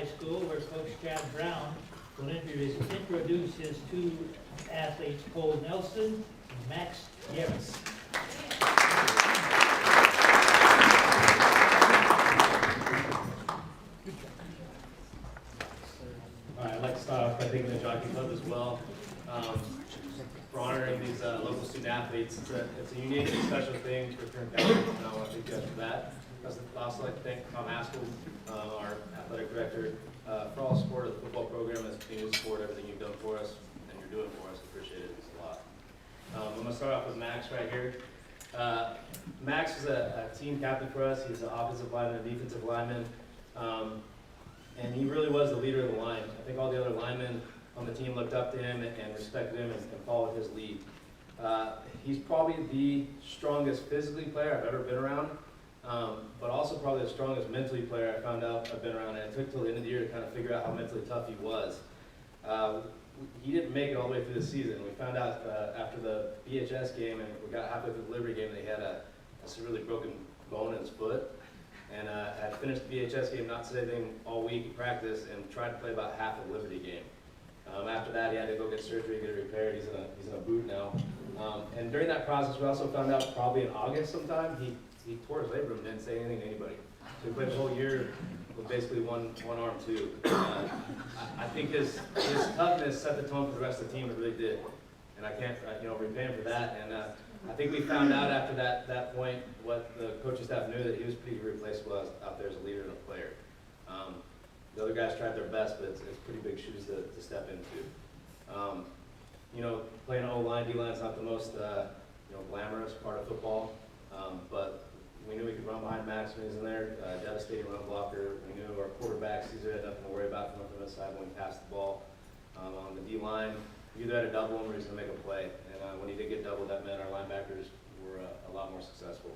High School, where Coach Chad Brown will introduce his two athletes, Cole Nelson and Max Garris. All right, I'd like to start off by thanking the Jockey Club as well for honoring these local student athletes. It's a unique and special thing for Kern County, and I want to thank you guys for that. I'd also like to thank Tom Haskell, our athletic director, for all support of the football program and continue to support everything you've done for us and you're doing for us. Appreciate it a lot. I'm going to start off with Max right here. Max is a team captain for us. He's an offensive lineman, defensive lineman, and he really was the leader of the line. I think all the other linemen on the team looked up to him and respected him and followed his lead. He's probably the strongest physically player I've ever been around, but also probably the strongest mentally player I found out I've been around. And it took till the end of the year to kind of figure out how mentally tough he was. He didn't make it all the way through the season. We found out after the BHS game, and we got halfway through the Liberty game, that he had a severely broken bone in his foot. And had finished the BHS game, not said anything all week in practice, and tried to play about half the Liberty game. After that, he had to go get surgery, get it repaired. He's in a boot now. And during that process, we also found out probably in August sometime, he tore his labrum and didn't say anything to anybody. So he played the whole year with basically one arm too. I think his toughness set the tone for the rest of the team. It really did, and I can't repay him for that. And I think we found out after that point what the coaching staff knew, that he was pretty irreplaceable out there as a leader and a player. The other guys tried their best, but it's pretty big shoes to step into. Playing O-line, D-line is not the most glamorous part of football, but we knew we could run behind Max when he was in there, devastating run blocker. We knew our quarterbacks, Caesar had nothing to worry about from the side when we passed the ball. On the D-line, we either had to double him or he was going to make a play. And when he did get doubled, that meant our linebackers were a lot more successful.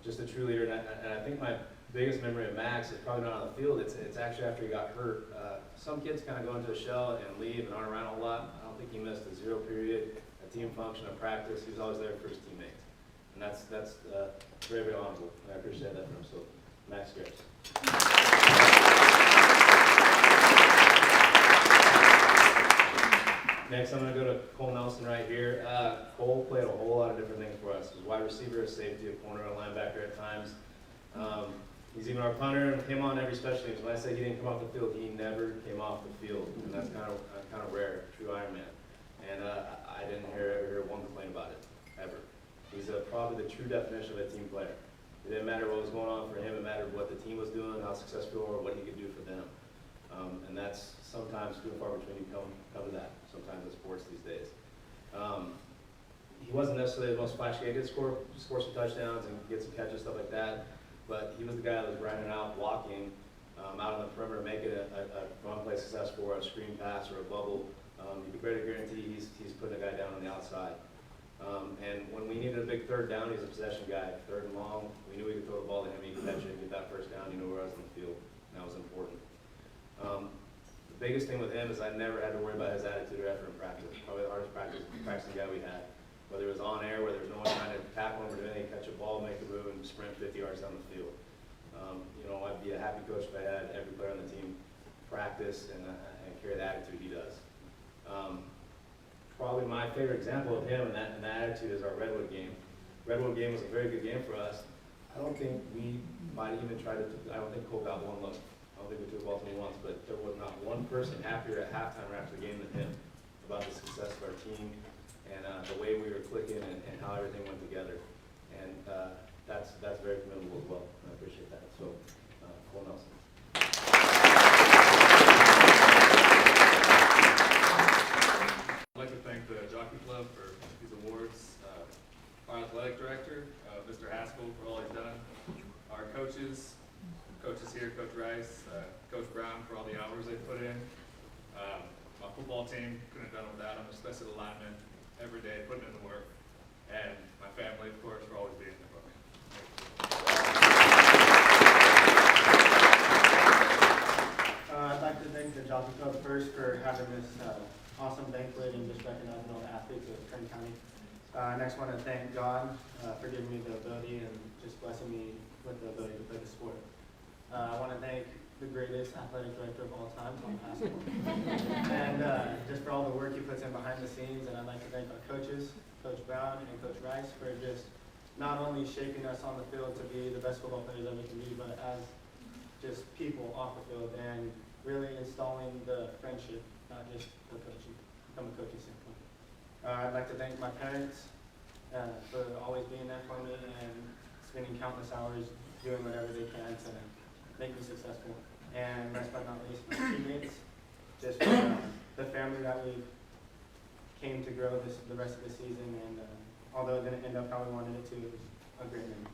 Just a true leader. And I think my biggest memory of Max is probably not on the field. It's actually after he got hurt. Some kids kind of go into a shell and leave and aren't around a lot. I don't think he missed a zero period, a team function, a practice. He was always there for his teammates. And that's very, very honorable, and I appreciate that for him. So, Max Garris. Next, I'm going to go to Cole Nelson right here. Cole played a whole lot of different things for us. He was wide receiver, a safety, a corner, a linebacker at times. He's even our punter and came on every special teams. When I say he didn't come off the field, he never came off the field, and that's kind of rare, true Iron Man. And I didn't ever hear one complaint about it, ever. He's probably the true definition of a team player. It didn't matter what was going on for him. It mattered what the team was doing, how successful, or what he could do for them. And that's sometimes few and far between you come to that. Sometimes in sports these days. He wasn't necessarily the most flashy guy. He did score some touchdowns and get some catches, stuff like that. But he was the guy that was grinding out, blocking, out on the perimeter, making a run play successful, or a screen pass, or a bubble. You could better guarantee he's putting a guy down on the outside. And when we needed a big third down, he's a possession guy. Third and long, we knew we could throw the ball to him. He could catch it, get that first down. You know where I was on the field. And that was important. The biggest thing with him is I never had to worry about his attitude or effort in practice. Probably the hardest practicing guy we had. Whether it was on air, whether there was no one trying to tackle him or do anything, catch a ball, make a move, and sprint 50 yards down the field. I'd be a happy coach if I had every player on the team practice and carry the attitude he does. Probably my favorite example of him and that attitude is our Redwood game. Redwood game was a very good game for us. I don't think we might even try to, I don't think Cole got one look. I don't think we took the ball from him once, but there was not one person happier at halftime or after the game than him about the success of our team and the way we were clicking and how everything went together. And that's very commendable as well. I appreciate that. So, Cole Nelson. I'd like to thank the Jockey Club for these awards, our athletic director, Mr. Haskell, for all he's done, our coaches here, Coach Rice, Coach Brown, for all the hours they put in. My football team couldn't have done it without them, especially the linemen, every day putting in the work, and my family, of course, for always being there for me. I'd like to thank the Jockey Club first for having this awesome banquet and just recognizing all the athletes of Kern County. Next, I want to thank God for giving me the ability and just blessing me with the ability to play the sport. I want to thank the greatest athletic director of all time, Tom Haskell, and just for all the work he puts in behind the scenes. And I'd like to thank our coaches, Coach Brown and Coach Rice, for just not only shaping us on the field to be the best football players that we can be, but as just people off the field, and really installing the friendship, not just the coaching, from a coaching standpoint. I'd like to thank my parents for always being there for me and spending countless hours doing whatever they can to make me successful. And last but not least, my teammates, just for the family that we came to grow the rest of the season. And although it didn't end up how we wanted it to, it was a great memory.